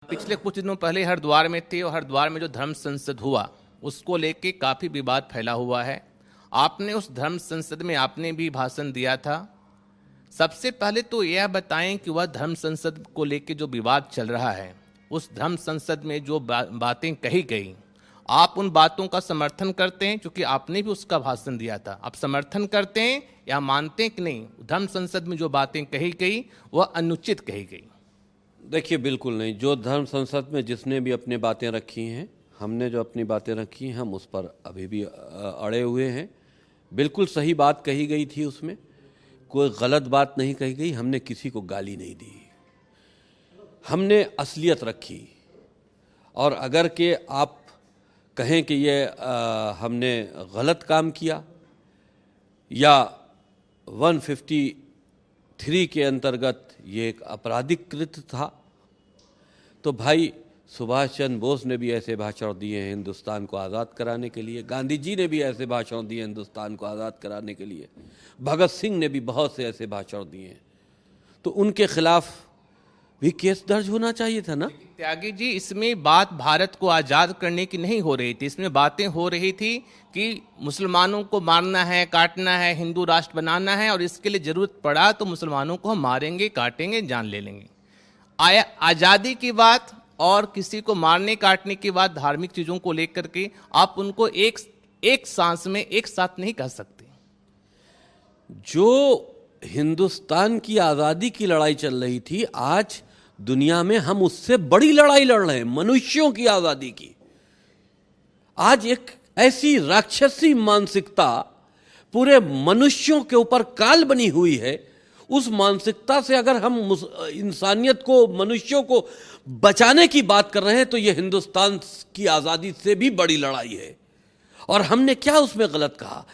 पिछले कुछ दिनों पहले हरिद्वार में थे और हरिद्वार में जो धर्म संसद हुआ उसको लेके काफ़ी विवाद फैला हुआ है। आपने उस धर्म संसद में आपने भी भाषण दिया था। सबसे पहले तो यह बताएं कि वह धर्म संसद को लेके जो विवाद चल रहा है, उस धर्म संसद में जो बातें कही गई, आप उन बातों का समर्थन करते हैं? क्योंकि आपने भी उसका भाषण दिया था। आप समर्थन करते हैं या मानते हैं कि नहीं, धर्म संसद में जो बातें कही गई वह अनुचित कही गई? देखिए, बिल्कुल नहीं। जो धर्म संसद में जिसने भी अपनी बातें रखी हैं, हमने जो अपनी बातें रखी हैं, हम उस पर अभी भी अड़े हुए हैं। बिल्कुल सही बात कही गई थी, उसमें कोई गलत बात नहीं कही गई। हमने किसी को गाली नहीं दी, हमने असलियत रखी। और अगर के आप कहें कि ये हमने गलत काम किया या 153 के अंतर्गत ये एक आपराधिक कृत्य था, तो भाई सुभाष चंद्र बोस ने भी ऐसे भाषण दिए हैं हिंदुस्तान को आज़ाद कराने के लिए, गांधी जी ने भी ऐसे भाषण दिए हिंदुस्तान को आज़ाद कराने के लिए, भगत सिंह ने भी बहुत से ऐसे भाषण दिए हैं। तो उनके खिलाफ भी केस दर्ज होना चाहिए था ना। त्यागी जी, इसमें बात भारत को आज़ाद करने की नहीं हो रही थी। इसमें बातें हो रही थी कि मुसलमानों को मारना है, काटना है, हिंदू राष्ट्र बनाना है, और इसके लिए ज़रूरत पड़ा तो मुसलमानों को हम मारेंगे, काटेंगे, जान ले लेंगे। आज़ादी की बात और किसी को मारने काटने की बात, धार्मिक चीज़ों को लेकर के आप उनको एक सांस में एक साथ नहीं कह सकते। जो हिंदुस्तान की आज़ादी की लड़ाई चल रही थी, आज दुनिया में हम उससे बड़ी लड़ाई लड़ रहे हैं, मनुष्यों की आज़ादी की। आज एक ऐसी राक्षसी मानसिकता पूरे मनुष्यों के ऊपर काल बनी हुई है। उस मानसिकता से अगर हम इंसानियत को, मनुष्यों को बचाने की बात कर रहे हैं, तो यह हिंदुस्तान की आज़ादी से भी बड़ी लड़ाई है। और हमने क्या उसमें गलत कहा?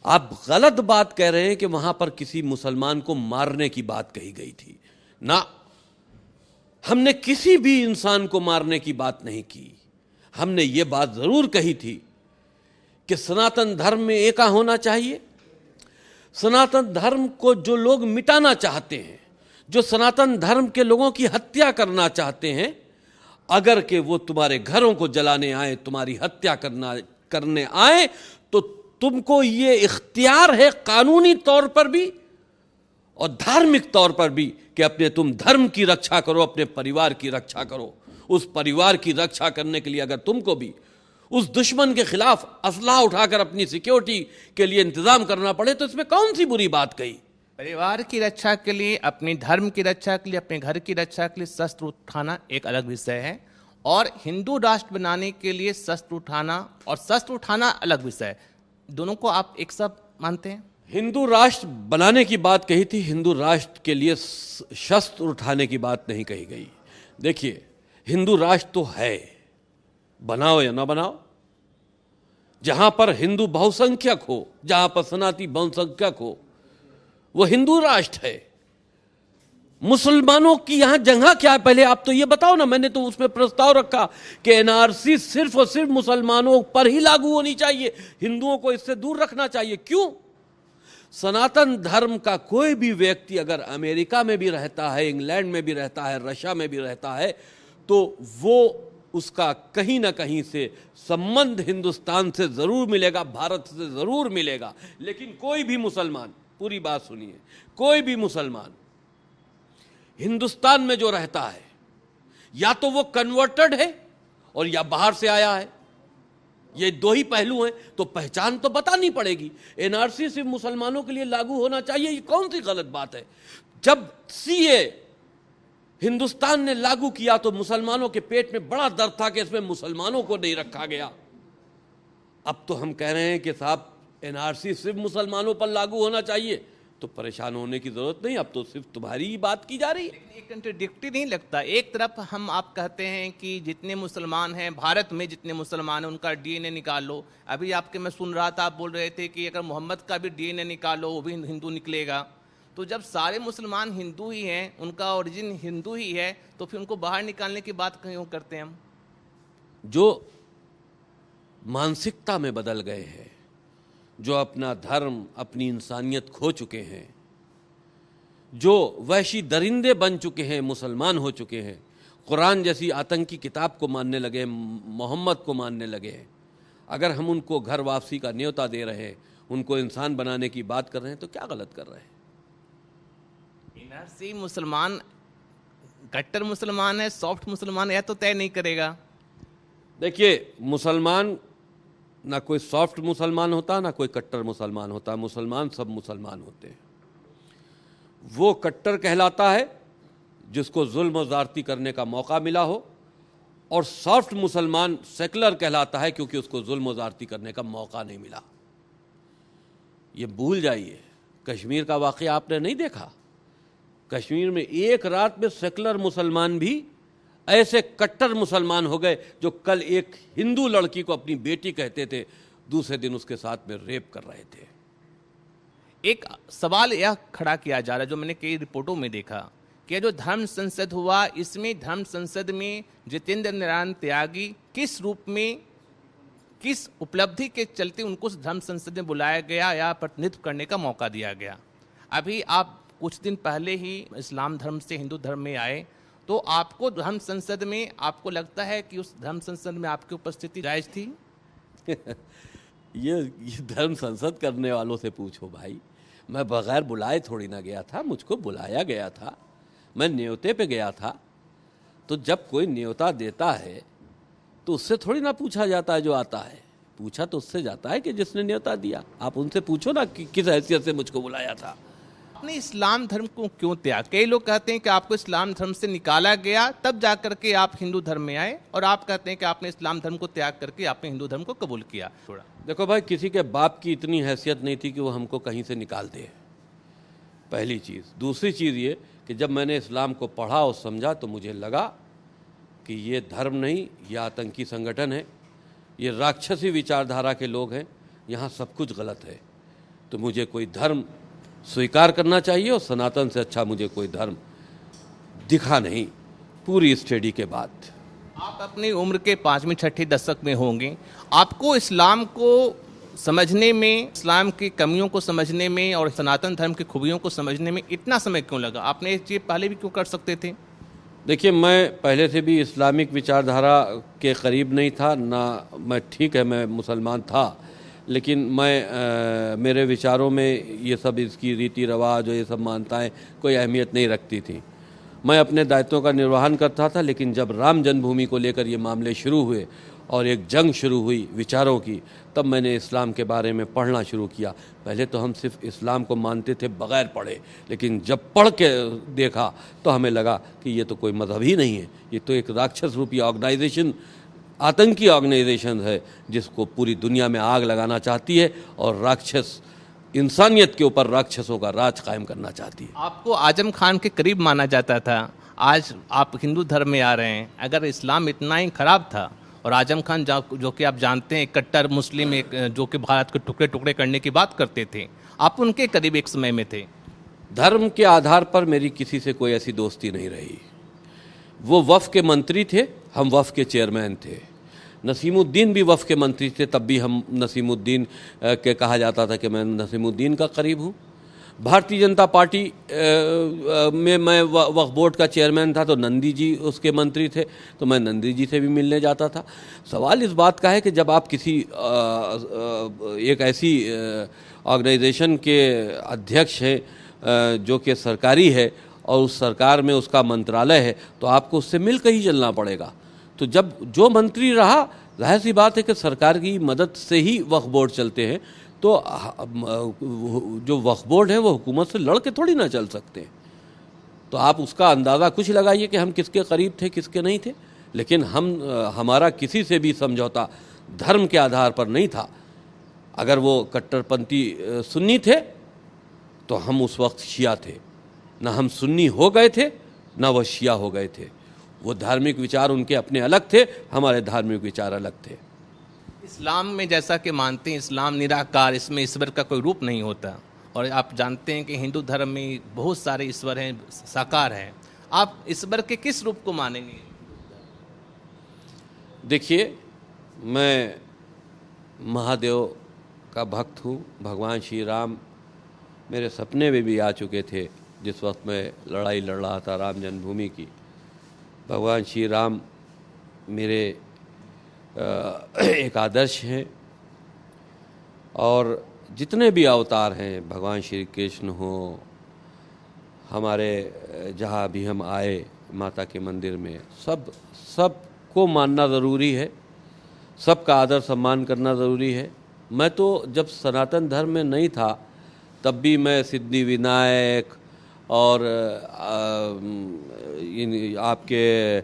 आप गलत बात कह रहे हैं कि वहां पर किसी मुसलमान को मारने की बात कही गई थी ना। हमने किसी भी इंसान को मारने की बात नहीं की। हमने ये बात जरूर कही थी कि सनातन धर्म में एका होना चाहिए। सनातन धर्म को जो लोग मिटाना चाहते हैं, जो सनातन धर्म के लोगों की हत्या करना चाहते हैं, अगर के वो तुम्हारे घरों को जलाने आए, तुम्हारी हत्या करने आए, तो तुमको ये इख्तियार है कानूनी तौर पर भी और धार्मिक तौर पर भी कि अपने तुम धर्म की रक्षा करो, अपने परिवार की रक्षा करो। उस परिवार की रक्षा करने के लिए अगर तुमको भी उस दुश्मन के खिलाफ असलाह उठाकर अपनी सिक्योरिटी के लिए इंतजाम करना पड़े, तो इसमें कौन सी बुरी बात कही? परिवार की रक्षा के लिए, अपने धर्म की रक्षा के लिए, अपने घर की रक्षा के लिए शस्त्र उठाना एक अलग विषय है, और हिंदू राष्ट्र बनाने के लिए शस्त्र उठाना और शस्त्र उठाना अलग विषय है। दोनों को आप एक साथ मानते हैं? हिंदू राष्ट्र बनाने की बात कही थी, हिंदू राष्ट्र के लिए शस्त्र उठाने की बात नहीं कही गई। देखिए, हिंदू राष्ट्र तो है, बनाओ या ना बनाओ। जहां पर हिंदू बहुसंख्यक हो, जहां पर सनातनी बहुसंख्यक हो, वो हिंदू राष्ट्र है। मुसलमानों की यहां जगह क्या है, पहले आप तो ये बताओ ना। मैंने तो उसमें प्रस्ताव रखा कि एनआरसी सिर्फ और सिर्फ मुसलमानों पर ही लागू होनी चाहिए, हिंदुओं को इससे दूर रखना चाहिए। क्यों? सनातन धर्म का कोई भी व्यक्ति अगर अमेरिका में भी रहता है, इंग्लैंड में भी रहता है, रशिया में भी रहता है, तो वो उसका कहीं ना कहीं से संबंध हिंदुस्तान से जरूर मिलेगा, भारत से जरूर मिलेगा। लेकिन कोई भी मुसलमान, पूरी बात सुनिए, कोई भी मुसलमान हिंदुस्तान में जो रहता है, या तो वो कन्वर्टेड है और या बाहर से आया है। ये दो ही पहलू हैं, तो पहचान तो बतानी पड़ेगी। एनआरसी सिर्फ मुसलमानों के लिए लागू होना चाहिए, ये कौन सी गलत बात है? जब सीए हिंदुस्तान ने लागू किया तो मुसलमानों के पेट में बड़ा दर्द था कि इसमें मुसलमानों को नहीं रखा गया। अब तो हम कह रहे हैं कि साहब एनआरसी सिर्फ मुसलमानों पर लागू होना चाहिए, तो परेशान होने की जरूरत नहीं, अब तो सिर्फ तुम्हारी ही बात की जा रही है। एक कंट्रडिक्टी नहीं लगता? एक तरफ आप कहते हैं कि जितने मुसलमान हैं भारत में, जितने मुसलमान हैं उनका डीएनए निकालो। अभी आपके मैं सुन रहा था, आप बोल रहे थे कि अगर मोहम्मद का भी डीएनए निकालो वो भी हिंदू निकलेगा। तो जब सारे मुसलमान हिंदू ही हैं, उनका ओरिजिन हिंदू ही है, तो फिर उनको बाहर निकालने की बात क्यों करते हैं हम? जो मानसिकता में बदल गए हैं, जो अपना धर्म, अपनी इंसानियत खो चुके हैं, जो वैशी दरिंदे बन चुके हैं, मुसलमान हो चुके हैं, कुरान जैसी आतंकी किताब को मानने लगे, मोहम्मद को मानने लगे हैं, अगर हम उनको घर वापसी का न्योता दे रहे हैं, उनको इंसान बनाने की बात कर रहे हैं, तो क्या गलत कर रहे हैं? एनआरसी मुसलमान कट्टर मुसलमान है, सॉफ्ट मुसलमान है, तो तय नहीं करेगा। देखिए, मुसलमान ना कोई सॉफ्ट मुसलमान होता, ना कोई कट्टर मुसलमान होता। मुसलमान सब मुसलमान होते हैं। वो कट्टर कहलाता है जिसको जुल्म और ज़्यादती करने का मौका मिला हो, और सॉफ्ट मुसलमान सेकुलर कहलाता है क्योंकि उसको जुल्म और ज़्यादती करने का मौका नहीं मिला। ये भूल जाइए, कश्मीर का वाक़या आपने नहीं देखा? कश्मीर में एक रात में सेकुलर मुसलमान भी ऐसे कट्टर मुसलमान हो गए जो कल एक हिंदू लड़की को अपनी बेटी कहते थे, दूसरे दिन उसके साथ में रेप कर रहे थे। एक सवाल यह खड़ा किया जा रहा है, जो मैंने कई रिपोर्टों में देखा, कि जो धर्म संसद हुआ, इसमें धर्म संसद में जितेंद्र नारायण त्यागी किस रूप में, किस उपलब्धि के चलते उनको उस धर्म संसद में बुलाया गया या प्रतिनिधित्व करने का मौका दिया गया। अभी आप कुछ दिन पहले ही इस्लाम धर्म से हिंदू धर्म में आए, तो आपको धर्म संसद में, आपको लगता है कि उस धर्म संसद में आपकी उपस्थिति जायज थी? ये धर्म संसद करने वालों से पूछो भाई। मैं बगैर बुलाए थोड़ी ना गया था, मुझको बुलाया गया था, मैं न्योते पे गया था। तो जब कोई न्योता देता है तो उससे थोड़ी ना पूछा जाता है जो आता है, पूछा तो उससे जाता है कि जिसने न्योता दिया। आप उनसे पूछो ना कि किस हैसियत से मुझको बुलाया था। आपने इस्लाम धर्म को क्यों त्याग? कई लोग कहते हैं कि आपको इस्लाम धर्म से निकाला गया, तब जाकर के आप हिंदू धर्म में आए, और आप कहते हैं कि आपने इस्लाम धर्म को त्याग करके आपने हिंदू धर्म को कबूल किया। थोड़ा देखो भाई, किसी के बाप की इतनी हैसियत नहीं थी कि वो हमको कहीं से निकाल दे, पहली चीज़। दूसरी चीज़ ये कि जब मैंने इस्लाम को पढ़ा और समझा तो मुझे लगा कि ये धर्म नहीं, ये आतंकी संगठन है, ये राक्षसी विचारधारा के लोग हैं, यहाँ सब कुछ गलत है। तो मुझे कोई धर्म स्वीकार करना चाहिए, और सनातन से अच्छा मुझे कोई धर्म दिखा नहीं पूरी स्टडी के बाद। आप अपनी उम्र के 5वीं 6ठी दशक में होंगे, आपको इस्लाम को समझने में, इस्लाम की कमियों को समझने में और सनातन धर्म की खूबियों को समझने में इतना समय क्यों लगा? आपने ये चीज़ पहले भी क्यों कर सकते थे? देखिए, मैं पहले से भी इस्लामिक विचारधारा के करीब नहीं था ना। मैं, ठीक है, मैं मुसलमान था, लेकिन मेरे विचारों में ये सब, इसकी रीति रिवाज और ये सब मान्यताएं कोई अहमियत नहीं रखती थी। मैं अपने दायित्वों का निर्वहन करता था। लेकिन जब राम जन्मभूमि को लेकर ये मामले शुरू हुए और एक जंग शुरू हुई विचारों की, तब मैंने इस्लाम के बारे में पढ़ना शुरू किया। पहले तो हम सिर्फ इस्लाम को मानते थे बग़ैर पढ़े, लेकिन जब पढ़ के देखा तो हमें लगा कि ये तो कोई मज़हब ही नहीं है, ये तो एक राक्षस रूपी ऑर्गेनाइजेशन, आतंकी ऑर्गेनाइजेशन है, जिसको पूरी दुनिया में आग लगाना चाहती है और राक्षस, इंसानियत के ऊपर राक्षसों का राज कायम करना चाहती है। आपको आजम खान के करीब माना जाता था, आज आप हिंदू धर्म में आ रहे हैं। अगर इस्लाम इतना ही खराब था, और आजम खान जो कि आप जानते हैं कट्टर मुस्लिम, एक जो कि भारत को टुकड़े टुकड़े करने की बात करते थे, आप उनके करीब एक समय में थे। धर्म के आधार पर मेरी किसी से कोई ऐसी दोस्ती नहीं रही। वो वफ़ के मंत्री थे, हम वफ़ के चेयरमैन थे। नसीमुद्दीन भी वफ़ के मंत्री थे, तब भी हम नसीमुद्दीन के कहा जाता था कि मैं नसीमुद्दीन का करीब हूँ। भारतीय जनता पार्टी में मैं वक्फ बोर्ड का चेयरमैन था, तो नंदी जी उसके मंत्री थे, तो मैं नंदी जी से भी मिलने जाता था। सवाल इस बात का है कि जब आप किसी एक ऐसी ऑर्गेनाइजेशन के अध्यक्ष हैं जो कि सरकारी है, और उस सरकार में उसका मंत्रालय है, तो आपको उससे मिल कर ही चलना पड़ेगा। तो जब जो मंत्री रहा, जाहिर सी बात है कि सरकार की मदद से ही वक्फ बोर्ड चलते हैं, तो जो वक्फ बोर्ड है वो हुकूमत से लड़ के थोड़ी ना चल सकते हैं। तो आप उसका अंदाज़ा कुछ लगाइए कि हम किसके करीब थे, किसके नहीं थे। लेकिन हमारा किसी से भी समझौता धर्म के आधार पर नहीं था। अगर वो कट्टरपंथी सुन्नी थे तो हम उस वक्त शिया थे, ना हम सुन्नी हो गए थे ना वो शिया हो गए थे। वो धार्मिक विचार उनके अपने अलग थे, हमारे धार्मिक विचार अलग थे। इस्लाम में जैसा कि मानते हैं, इस्लाम निराकार, इसमें ईश्वर का कोई रूप नहीं होता, और आप जानते हैं कि हिंदू धर्म में बहुत सारे ईश्वर हैं, साकार हैं। आप ईश्वर के किस रूप को मानेंगे? देखिए, मैं महादेव का भक्त हूँ। भगवान श्री राम मेरे सपने में भी आ चुके थे जिस वक्त मैं लड़ाई लड़ रहा था राम जन्मभूमि की। भगवान श्री राम मेरे एक आदर्श हैं, और जितने भी अवतार हैं, भगवान श्री कृष्ण हो, हमारे जहाँ भी हम आए माता के मंदिर में, सबको मानना ज़रूरी है, सबका आदर सम्मान करना ज़रूरी है। मैं तो जब सनातन धर्म में नहीं था तब भी मैं सिद्धि विनायक और आपके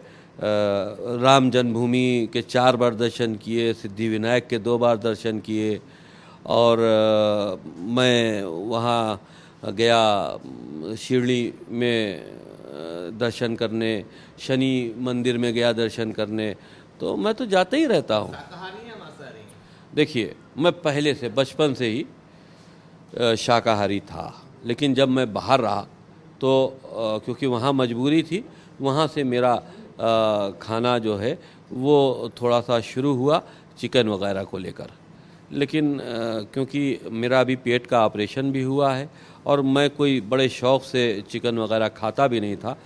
राम जन्मभूमि के 4 बार दर्शन किए, सिद्धि विनायक के 2 बार दर्शन किए, और मैं वहाँ गया शिरडी में दर्शन करने, शनि मंदिर में गया दर्शन करने, तो मैं तो जाते ही रहता हूँ। देखिए, मैं पहले से बचपन से ही शाकाहारी था, लेकिन जब मैं बाहर रहा तो क्योंकि वहाँ मजबूरी थी, वहाँ से मेरा खाना जो है वो थोड़ा सा शुरू हुआ चिकन वगैरह को लेकर। लेकिन क्योंकि मेरा अभी पेट का ऑपरेशन भी हुआ है और मैं कोई बड़े शौक़ से चिकन वगैरह खाता भी नहीं था,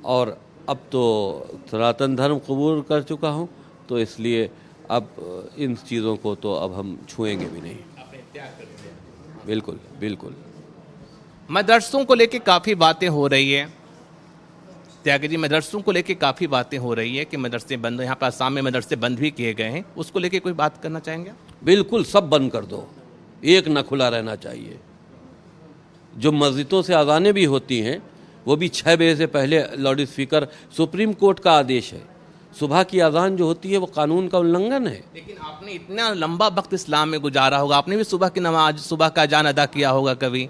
और अब तो सनातन धर्म कबूल कर चुका हूँ, तो इसलिए अब इन चीज़ों को तो अब हम छुएंगे भी नहीं। बिल्कुल बिल्कुल। मदरसों को लेके काफ़ी बातें हो रही है त्यागी जी, मदरसों को लेके काफ़ी बातें हो रही है कि मदरसे बंद, यहाँ पर आसाम में मदरसे बंद भी किए गए हैं, उसको लेके कोई बात करना चाहेंगे? बिल्कुल, सब बंद कर दो, एक न खुला रहना चाहिए। जो मस्जिदों से अजानें भी होती हैं वो भी 6 बजे से पहले लाउड स्पीकर, सुप्रीम कोर्ट का आदेश है, सुबह की अजान जो होती है वो कानून का उल्लंघन है। लेकिन आपने इतना लंबा वक्त इस्लाम में गुजारा होगा, आपने भी सुबह की नमाज, सुबह का अजान अदा किया होगा कभी?